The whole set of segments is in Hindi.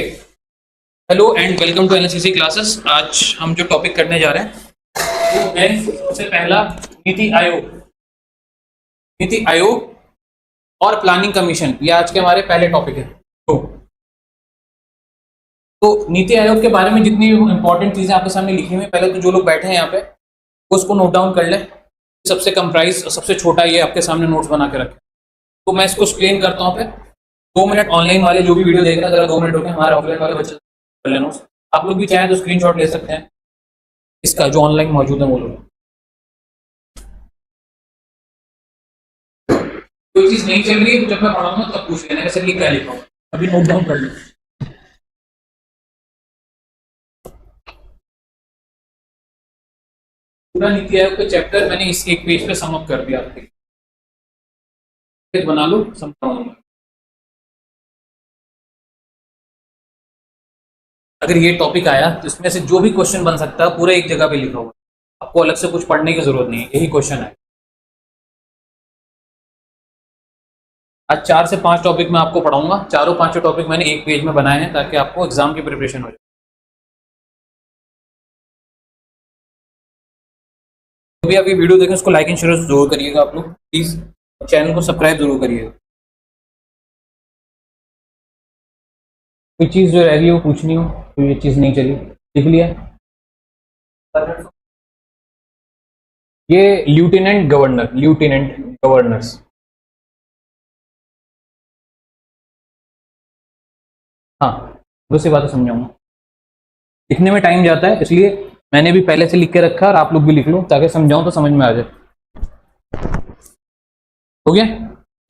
Hello and welcome to NSCC classes. आज हम जो टॉपिक करने जा रहे हैं वो है सबसे पहला नीति आयोग और प्लानिंग कमीशन। ये आज के हमारे पहले टॉपिक है। तो नीति आयोग के बारे में जितनी इंपॉर्टेंट चीजें आपके सामने लिखी हुई हैं, पहले तो जो लोग बैठे हैं यहाँ पे वो उसको नोट डाउन कर लें। सबसे कंप्राइज सबसे छोटा ये आपके सामने नोट्स बना के रखें। तो मैं इसको एक्सप्लेन करता हूँ। पे 2 मिनट ऑनलाइन वाले जो भी वीडियो देख रहे हैं, जरा 2 मिनट हो गए, हमारे ऑफलाइन वाले बच्चे कर लेना। आप लोग भी चाहें तो स्क्रीनशॉट ले सकते हैं इसका, जो ऑनलाइन मौजूद है वो लोग। कोई चीज नहीं चल रही है तो जब मैं पढ़ाऊंगा तब पूछ लेना सर ये क्या लिखा हूँ, अभी नोट डाउन कर लो। पूरा नीति आयोग का चैप्टर मैंने इस एक पेज पे सम अप कर दिया। आपके बना लो, समझाऊंगा। अगर ये टॉपिक आया तो इसमें से जो भी क्वेश्चन बन सकता है पूरा एक जगह पे लिखा हुआ, आपको अलग से कुछ पढ़ने की जरूरत नहीं है, यही क्वेश्चन है। आज 4 से 5 टॉपिक मैं आपको पढ़ाऊंगा। चारों 5 टॉपिक मैंने एक पेज में बनाए हैं ताकि आपको एग्जाम की प्रिपरेशन हो जाए। तो भी आप ये वीडियो देखें, उसको लाइक एंड शेयर जरूर करिएगा आप लोग, प्लीज चैनल को सब्सक्राइब जरूर करिएगा। कोई चीज जो रह गई वो पूछनी हो तो ये चीज नहीं चली, लिख लिया। ये ल्यूटेनेंट गवर्नर्स, हाँ दूसरी बात समझाऊंगा। लिखने में टाइम जाता है, इसलिए मैंने भी पहले से लिख के रखा और आप लोग भी लिख लो ताकि समझाऊं तो समझ में आ जाए। हो गया?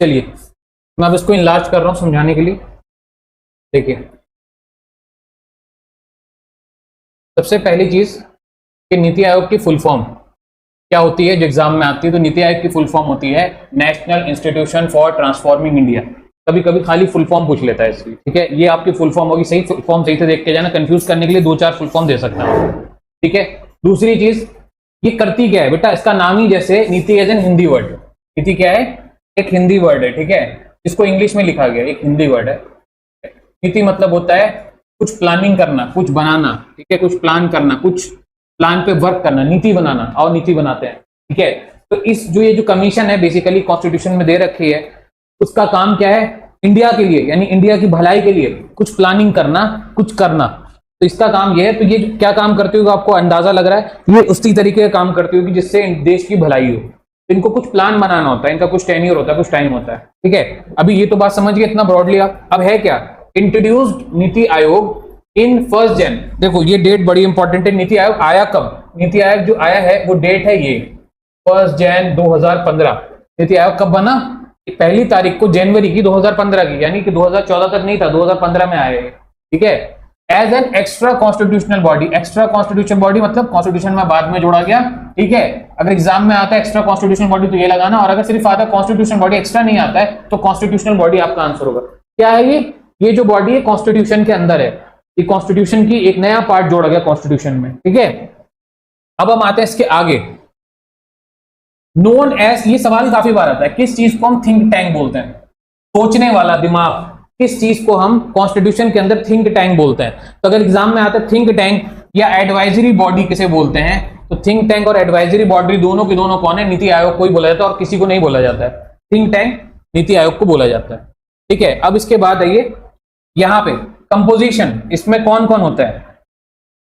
चलिए मैं अब इसको इनलार्ज कर रहा हूं समझाने के लिए। देखिए, सबसे पहली चीज कि नीति आयोग की फुल फॉर्म क्या होती है जो एग्जाम में आती है। तो नीति आयोग की फुल फॉर्म होती है national institution for transforming India. कभी कभी खाली फुल फॉर्म पूछ लेता है इसकी, ठीक है। ये आपकी फुल फॉर्म होगी, सही फुल फॉर्म सही से देख के जाना, कंफ्यूज करने के लिए 2-4 फुल फॉर्म दे सकता है, ठीक है। दूसरी चीज, ये करती क्या है बेटा, इसका नाम ही जैसे नीति एज एन हिंदी वर्ड। नीति क्या है? एक हिंदी वर्ड है, ठीक है, इसको इंग्लिश में लिखा गया, एक हिंदी वर्ड है। नीति मतलब होता है कुछ प्लानिंग करना, कुछ बनाना, ठीक है, कुछ प्लान करना, कुछ प्लान पे वर्क करना, नीति बनाना, और नीति बनाते हैं, ठीक है। तो इस ये जो कमीशन है बेसिकली कॉन्स्टिट्यूशन में दे रखी है, उसका काम क्या है? इंडिया के लिए, यानी इंडिया की भलाई के लिए कुछ प्लानिंग करना, कुछ करना। तो इसका काम यह है। तो ये क्या काम करते होगा आपको अंदाजा लग रहा है? ये उसी तरीके का काम करती होगी जिससे देश की भलाई हो। इनको कुछ प्लान बनाना होता है, इनका कुछ टेन्योर होता है, कुछ टाइम होता है, ठीक है। अभी ये तो बात समझ गए इतना ब्रॉडली आप। अब है क्या? इंट्रोड्यूस्ड नीति आयोग इन 1 जन। देखो ये डेट बड़ी इंपॉर्टेंट है। नीति आयोग आया कब? नीति आयोग जो आया है वो डेट है ये 1 जन 2015। नीति आयोग कब बना? 1 तारीख को जनवरी की 2015 की, यानी कि 2014 तक नहीं था, 2015 में आया है, ठीक है। As an extra constitutional body. Extra constitution body मतलब कॉन्स्टिट्यूशन में बाद में जोड़ा गया, ठीक है। अगर एग्जाम में आता है एक्स्ट्रा कॉन्स्टिट्यूशन बॉडी तो ये लगाना, और अगर सिर्फ आता है कॉन्स्टिट्यूशन बॉडी, एक्स्ट्रा नहीं आता है तो कॉन्स्टिट्यूशनल बॉडी आपका आंसर होगा। क्या है ये जो बॉडी है कॉन्स्टिट्यूशन के अंदर है, ये कॉन्स्टिट्यूशन की एक नया पार्ट जोड़ा गया कॉन्स्टिट्यूशन में, ठीक है। अब हम आते हैं इसके आगे, नोन एज। ये सवाल काफी बार आता है, किस चीज को हम थिंक टैंक बोलते हैं? सोचने वाला दिमाग। किस चीज को हम कॉन्स्टिट्यूशन के अंदर थिंक टैंक बोलते हैं? तो अगर एग्जाम में आता है थिंक टैंक या एडवाइजरी बॉडी किसे बोलते हैं, तो थिंक टैंक और एडवाइजरी बॉडी दोनों के दोनों कौन है? नीति आयोग को ही बोला जाता है और किसी को नहीं बोला जाता है। थिंक टैंक नीति आयोग को बोला जाता है, ठीक है। अब इसके बाद आइए यहां पे कंपोजिशन, इसमें कौन कौन होता है?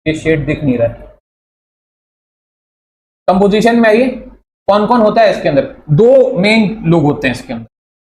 ये शेड दिख नहीं रहा है। कंपोजिशन में आइए कौन कौन होता है इसके अंदर? 2 मेन लोग होते हैं इसके अंदर।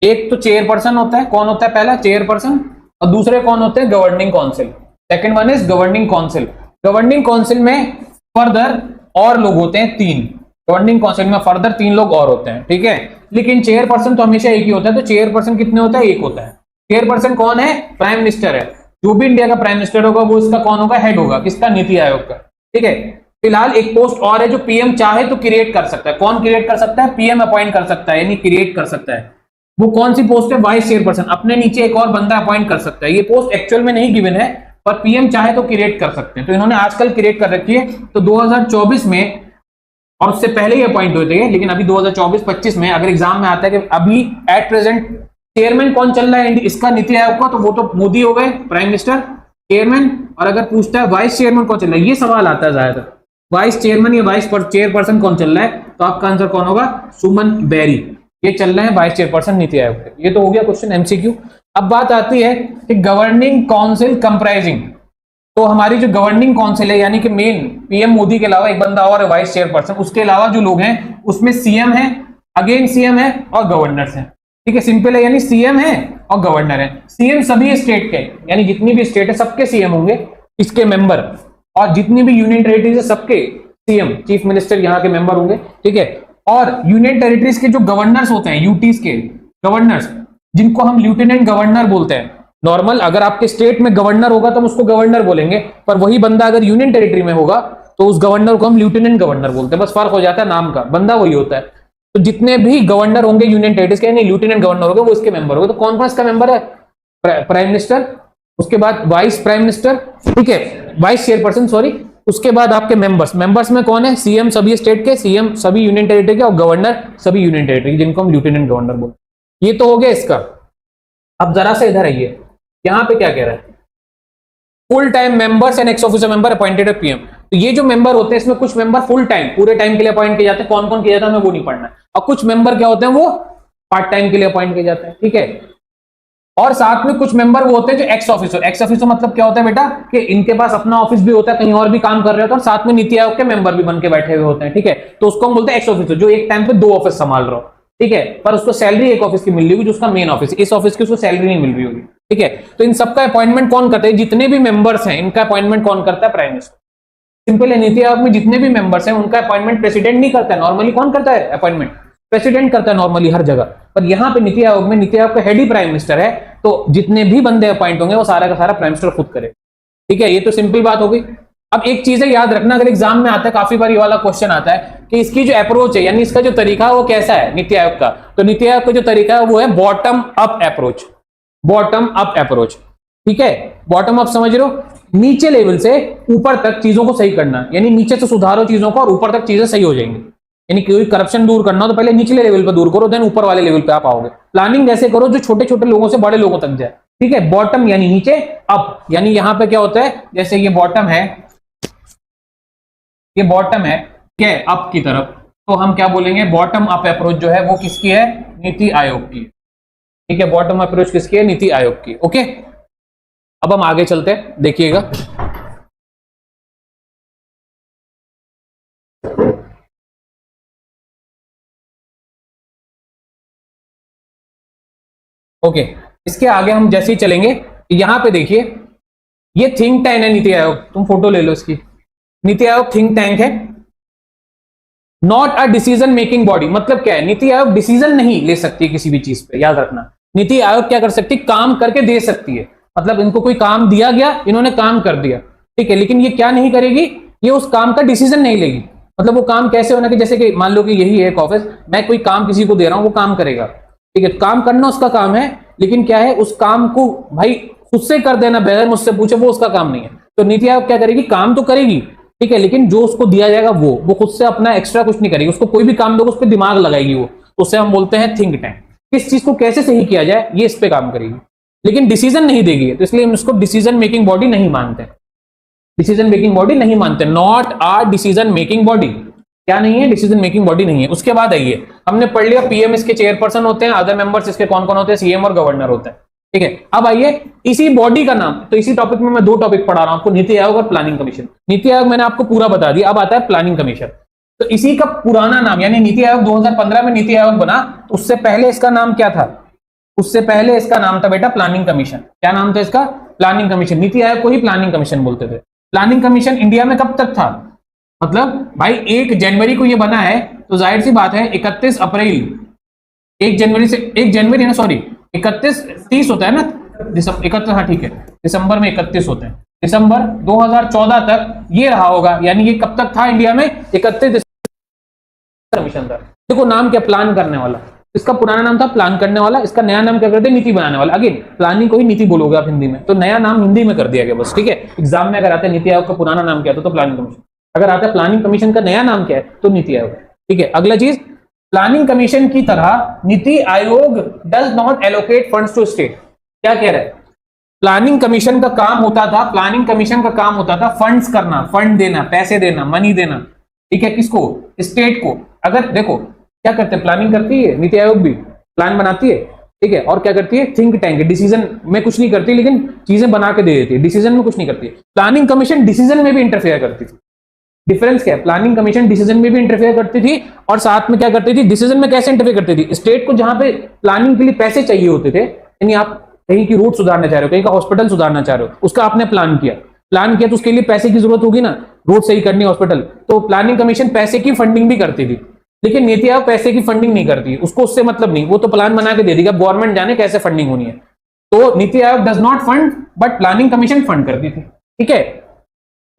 एक तो चेयरपर्सन होता है। कौन होता है? पहला चेयरपर्सन, और दूसरे कौन होते हैं? Governing council. Second one is governing council. Governing council में फर्दर और लोग होते हैं 3। गवर्निंग काउंसिल में फर्दर 3 लोग और होते हैं, ठीक है। लेकिन चेयरपर्सन तो हमेशा एक ही होता है। तो चेयरपर्सन कितने होता है? एक होता है। चेयरपर्सन कौन है? प्राइम मिनिस्टर है। जो भी इंडिया का प्राइम मिनिस्टर होगा वो इसका कौन होगा? हेड होगा। किसका? नीति आयोग का, ठीक है। फिलहाल एक पोस्ट और है जो पीएम चाहे तो क्रिएट कर सकता है। कौन क्रिएट कर सकता है? पीएम अपॉइंट कर सकता है, यानी क्रिएट कर सकता है। वो कौन सी पोस्ट है? Vice chairperson. अपने नीचे एक और बंदा अपॉइंट कर सकता है। ये पोस्ट एक्चुअल में नहीं गिवन है, पर पीएम चाहे तो क्रिएट कर सकते हैं। तो इन्होंने आजकल क्रिएट कर रखी है। तो 2024 में, और उससे पहले ही अपॉइंट हुए थे, लेकिन अभी 2024-25 में अगर एग्जाम में आता है कि अभी एट प्रेजेंट चेयरमैन कौन चल रहा है इसका, नीति आयोग का, तो वो तो मोदी हो गए प्राइम मिनिस्टर, चेयरमैन, और अगर पूछता है वाइस चेयरमैन कौन चल रहा है, ये सवाल आता है ज्यादातर, वाइस चेयरमैन या वाइस चेयरपर्सन कौन चल रहा है, तो आपका आंसर कौन होगा, सुमन बेरी, ये चल रहे हैं वाइस चेयरपर्सन नीति आयोग के। ये तो हो गया क्वेश्चन एमसीक्यू। अब बात आती है कि गवर्निंग काउंसिल कंप्राइजिंग, तो हमारी जो गवर्निंग काउंसिल है, यानी कि मेन पीएम मोदी के अलावा एक बंदा और है वाइस चेयरपर्सन, उसके अलावा जो लोग हैं उसमें सीएम है, अगेन सीएम है और गवर्नर्स हैं। ठीक है, सिंपल है, यानी सीएम है और गवर्नर है। सीएम सभी स्टेट के, यानी जितनी भी स्टेट है सबके सीएम होंगे, इसके मेंबर, और जितनी भी यूनियन टेरिटरीज है सबके सीएम, चीफ मिनिस्टर यहाँ के मेंबर होंगे। ठीक है, और यूनियन टेरिटरीज के जो गवर्नर्स होते हैं, यूटीज के गवर्नर्स, जिनको हम लेफ्टिनेंट गवर्नर बोलते हैं। नॉर्मल अगर आपके स्टेट में गवर्नर होगा तो हम उसको गवर्नर बोलेंगे, पर वही बंदा अगर यूनियन टेरिटरी में होगा तो उस गवर्नर को हम लेफ्टिनेंट गवर्नर बोलते हैं, बस फर्क हो जाता है नाम का, बंदा वही होता है। तो जितने भी गवर्नर होंगे यूनियन टेरिटरीज के, यानी लेफ्टिनेंट गवर्नर होंगे, वो इसके मेंबर होंगे। तो कौन कौन इसका मेंबर है, प्राइम मिनिस्टर, उसके बाद वाइस प्राइम मिनिस्टर, ठीक है, वाइस चेयरपर्सन सॉरी, उसके बाद आपके मेंबर्स में कौन है, सीएम सभी स्टेट के, सीएम सभी यूनियन टेरिटरी के, और गवर्नर सभी यूनियन टेरिटरी, जिनको हम लेफ्टिनेंट गवर्नर बोलते हैं। ये तो हो गया इसका। अब जरा से इधर आइए, यहां पे क्या कह रहा है, full time members and x officer member appointed by PM. तो ये जो मेंबर होते हैं इसमें कुछ मेंबर फुल टाइम, पूरे टाइम के लिए अपॉइंट किए जाते हैं, कौन कौन किया जाता है हमें वो नहीं पढ़ना है, और कुछ मेंबर क्या होते हैं वो पार्ट टाइम के लिए अपॉइंट किए जाते हैं। ठीक है, और साथ में कुछ मेंबर वो होते हैं जो एक्स ऑफिसर, एक्स ऑफिसर मतलब क्या होता है बेटा, कि इनके पास अपना ऑफिस भी होता है, कहीं और भी काम कर रहे होते हैं, और साथ में नीति आयोग के मेंबर भी बन के बैठे हुए होते हैं। ठीक है, तो उसको हम बोलते हैं एक्स ऑफिसर, जो एक टाइम पे 2 ऑफिस संभाल रहा हो। ठीक है, पर उसको सैलरी एक ऑफिस की मिल रही होगी, जो उसका मेन ऑफिस, इस ऑफिस की उसको सैलरी नहीं मिल रही होगी। ठीक है, तो इन सबका अपॉइंटमेंट कौन करता है, जितने भी मेंबर्स हैं इनका अपॉइंटमेंट कौन करता है, प्राइम मिनिस्टर। सिंपल है, नीति आयोग में जितने भी मेंबर्स हैं उनका अपॉइंटमेंट प्रेसिडेंट नहीं करता है, नॉर्मली कौन करता है अपॉइंटमेंट, प्रेसिडेंट करता है नॉर्मली हर जगह, पर यहां पे नीति आयोग में नीति आयोग का हेड ही प्राइम मिनिस्टर है, तो जितने भी बंदे अपॉइंट होंगे वो सारा का सारा प्राइम मिनिस्टर खुद करे। ठीक है, ये तो सिंपल बात हो गई। अब एक चीज है याद रखना, अगर एग्जाम में आता है, काफी बार ये वाला क्वेश्चन आता है कि इसकी जो अप्रोच है, यानी इसका जो तरीका है वो कैसा है नीति आयोग का, तो नीति आयोग का जो तरीका है वो है bottom up approach, bottom up approach. ठीक है, बॉटम अप समझ रहे हो, नीचे लेवल से ऊपर तक चीजों को सही करना, यानी नीचे से सुधारो चीजों को और ऊपर तक चीजें सही हो जाएंगी। यानी कोई करप्शन दूर करना हो तो पहले निचले लेवल पर दूर करो, देन ऊपर वाले लेवल पे आप आओगे। प्लानिंग ऐसे करो जो छोटे छोटे लोगों से बड़े लोगों तक जाए। ठीक है, बॉटम यानी नीचे, अप यानी यहां पे क्या होता है, जैसे ये बॉटम है, ये बॉटम है क्या, अप की तरफ, तो हम क्या बोलेंगे, बॉटम अप अप्रोच जो है वो किसकी है, नीति आयोग की। ठीक है, बॉटम अप्रोच किसकी है, नीति आयोग की। ओके, अब हम आगे चलते हैं, देखिएगा। ओके, इसके आगे हम जैसे ही चलेंगे, यहां पे देखिए, ये थिंक टैंक है नीति आयोग, तुम फोटो ले लो इसकी। नीति आयोग थिंक टैंक है, not a decision making body. मतलब क्या है, नीति आयोग डिसीजन नहीं ले सकती किसी भी चीज पे, याद रखना। नीति आयोग क्या कर सकती, काम करके दे सकती है, मतलब इनको कोई काम दिया गया, इन्होंने काम कर दिया, ठीक है, लेकिन ये क्या नहीं करेगी, ये उस काम का डिसीजन नहीं लेगी। मतलब वो काम कैसे होना कि जैसे कि मान लो कि यही है एक ऑफिस, मैं कोई काम किसी को दे रहा हूं, वो काम करेगा, ठीक है, काम करना उसका काम है, लेकिन क्या है, उस काम को भाई खुद से कर देना बगैर मुझसे पूछे, वो उसका काम नहीं है। तो नीति आयोग क्या करेगी, काम तो करेगी, ठीक है, लेकिन जो उसको दिया जाएगा वो खुद से अपना एक्स्ट्रा कुछ नहीं करेगी, उसको कोई भी काम दोगे उस पर दिमाग लगाएगी वो, तो उसे हम बोलते हैं थिंक टैंक। किस चीज को कैसे सही किया जाए ये इस पे काम करेगी, लेकिन डिसीजन नहीं देगी, तो इसलिए हम इसको डिसीजन मेकिंग बॉडी नहीं मानते, डिसीजन मेकिंग बॉडी नहीं मानते, not are decision making body. क्या नहीं है, डिसीजन मेकिंग बॉडी नहीं है। उसके बाद आइए, हमने पढ़ लिया पीएम इसके चेयरपर्सन होते हैं, अदर मेंबर्स इसके कौन कौन होते हैं, सीएम और गवर्नर होते हैं, ठीक है। अब आइए इसी बॉडी का नाम, तो इसी टॉपिक में मैं 2 टॉपिक पढ़ा रहा हूं आपको, नीति आयोग और प्लानिंग कमीशन। नीति आयोग मैंने आपको पूरा बता दिया, अब आता है प्लानिंग कमीशन। तो इसी का पुराना नाम, यानी नीति आयोग 2015 में नीति आयोग बना, तो उससे पहले इसका नाम क्या था, उससे पहले इसका नाम था बेटा प्लानिंग कमीशन। क्या नाम था इसका, प्लानिंग कमीशन। नीति आयोग को ही प्लानिंग कमीशन बोलते थे। प्लानिंग कमीशन इंडिया में कब तक था, मतलब भाई 1 जनवरी को ये बना है, तो जाहिर सी बात है 31 अप्रैल, 1 जनवरी से 1 जनवरी ना, सॉरी 31-30 होता है ना, दिसंबर 31, हाँ ठीक है, दिसंबर में 31 होते हैं, दिसंबर 2014 तक ये रहा होगा। यानी ये कब तक था इंडिया में, 31 दिसंबर कमीशन था। देखो नाम क्या, प्लान करने वाला, इसका पुराना नाम था प्लान करने वाला, इसका नया नाम क्या करते हैं, नीति बनाने वाला। अगेन प्लानिंग को ही नीति बोलोगे आप हिंदी में, तो नया नाम हिंदी में कर दिया गया बस, ठीक है। एग्जाम में अगर आता है नीति आयोग का पुराना नाम क्या था, तो प्लानिंग कमीशन, अगर आता है प्लानिंग कमीशन का नया नाम क्या है, तो नीति आयोग, ठीक है। अगला चीज, प्लानिंग कमीशन की तरह NITI Aayog does not allocate funds to state. क्या कह रहा है, प्लानिंग कमीशन का काम होता था, प्लानिंग कमीशन का काम होता था फंड्स करना, फंड देना, पैसे देना, मनी देना, ठीक है, किसको? स्टेट को। अगर देखो क्या करते हैं, प्लानिंग करती है नीति आयोग भी, प्लान बनाती है, ठीक है, और क्या करती है? थिंक टैंक, डिसीजन में कुछ नहीं करती लेकिन चीजें बना के दे देती है, डिसीजन में कुछ नहीं करती है। प्लानिंग कमीशन डिसीजन में भी इंटरफेयर करती थी। डिफरेंस क्या है? प्लानिंग कमीशन डिसीजन में भी इंटरफेयर करती थी और साथ में क्या करती थी? डिसीजन में कैसे इंटरफेयर करती थी? स्टेट को जहां पे प्लानिंग के लिए पैसे चाहिए होते थे, यानी आप कहीं की रोड सुधारना चाह रहे हो, कहीं का हॉस्पिटल सुधारना चाह रहे हो, उसका आपने प्लान किया तो उसके लिए पैसे की जरूरत होगी ना, रोड सही करनी, हॉस्पिटल, तो प्लानिंग कमीशन पैसे की फंडिंग भी करती थी। लेकिन नीति आयोग पैसे की फंडिंग नहीं करती, उसको उससे मतलब नहीं, वो तो प्लान बना के दे देगा, गवर्नमेंट जाने कैसे फंडिंग होनी है। तो नीति Aayog does not fund but planning commission fund करती थी, ठीक है।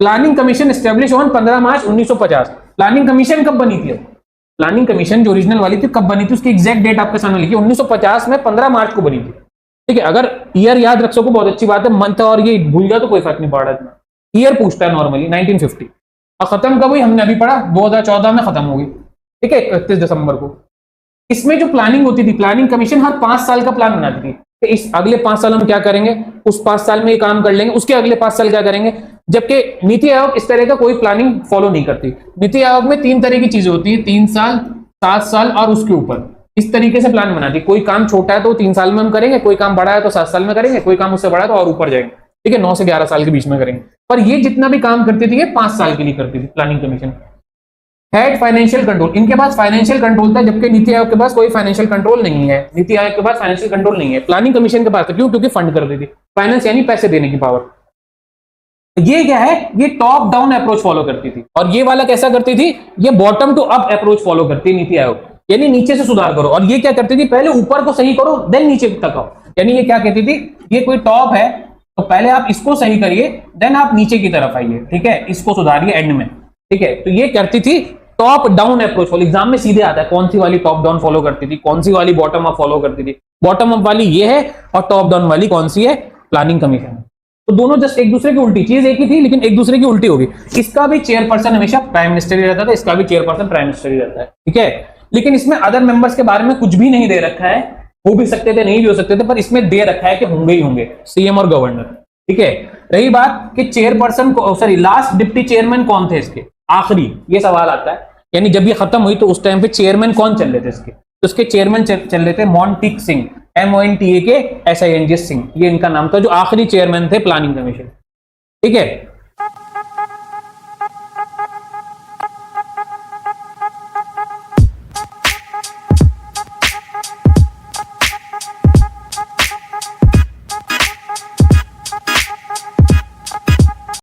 Planning commission establish on 15 March 1950। Planning commission कब बनी थी? प्लानिंग कमीशन जो ओरिजिनल वाली थी कब बनी थी, उसकी एग्जैक्ट डेट आपके सामने लिखी, 1950 में 15 मार्च को बनी थी, ठीक है। अगर ईयर याद रख सको बहुत अच्छी बात है, मंथ और ये भूल गया तो कोई फर्क नहीं पड़ रहा इतना। ईयर पूछता है नॉर्मली 1950, और खत्म कब हुई हमने अभी पढ़ा, 2014 में खत्म होगी, ठीक है, 31 दिसंबर को। इसमें जो प्लानिंग होती थी, प्लानिंग कमीशन हर 5 साल का प्लान बनाती थी कि इस अगले 5 सालों में क्या करेंगे, उस 5 साल में ये काम कर लेंगे, उसके अगले 5 साल क्या करेंगे। जबकि नीति आयोग इस तरह का कोई प्लानिंग फॉलो नहीं करती। नीति आयोग में 3 तरह की चीजें होती है, 3 साल, 7 साल और उसके ऊपर, इस तरीके से प्लान बनाती है। कोई काम छोटा है तो 3 साल में हम करेंगे, कोई काम बड़ा है तो 7 साल में करेंगे, कोई काम उससे बड़ा है तो और ऊपर जाएंगे, ठीक है, 9 से 11 साल के बीच में करेंगे। पर ये जितना भी काम करती थी ये 5 साल के लिए करती थी planning commission. Head financial control, इनके पास फाइनेंशियल कंट्रोल था, जबकि नीति आयोग के पास कोई फाइनेंशियल कंट्रोल नहीं है। नीति आयोग के पास फाइनेंशियल कंट्रोल नहीं है, प्लानिंग कमीशन के पास था। क्यों? क्योंकि फंड कर देती थी, फाइनेंस यानी पैसे देने की पावर। ये क्या है? ये टॉप डाउन अप्रोच फॉलो करती थी, और ये वाला कैसा करती थी? ये bottom to up approach follow करती है नीति आयोग, यानी नीचे से सुधार करो। और ये क्या करती थी? पहले ऊपर को सही करो देन नीचे तक आओ। यानी ये क्या कहती थी? ये कोई टॉप है तो पहले आप इसको सही करिए देन आप नीचे की तरफ आइए, ठीक है, इसको सुधारिए एंड में, ठीक है। तो ये करती थी top down approach follow. Exam में सीधे आता है कौन सी वाली टॉप डाउन फॉलो करती थी, कौन सी वाली बॉटम अप फॉलो करती थी। बॉटम अप वाली ये है और टॉप डाउन वाली कौन सी है? Planning commission. तो दोनों जस्ट एक दूसरे की उल्टी, चीज एक ही थी लेकिन एक दूसरे की उल्टी होगी। इसका भी चेयरपर्सन हमेशा प्राइम मिनिस्टर ही रहता था, इसका भी चेयरपर्सन प्राइम मिनिस्टर ही रहता है, ठीक है। लेकिन इसमें अदर मेंबर्स के बारे में कुछ भी नहीं दे रखा है, हो भी सकते थे नहीं भी हो सकते थे, पर इसमें दे रखा है कि होंगे ही होंगे, सीएम और गवर्नर, ठीक है। रही बात कि चेयरपर्सन को, सॉरी, लास्ट डिप्टी चेयरमैन कौन थे इसके, आखिरी, ये सवाल आता है। यानी जब ये खत्म हुई तो उस टाइम पे चेयरमैन कौन चल रहे थे इसके? तो इसके चेयरमैन चल रहे थे मोंटेक सिंह, MONTAK SING सिंह, ये इनका नाम था, जो आखिरी चेयरमैन थे प्लानिंग कमीशन, ठीक है।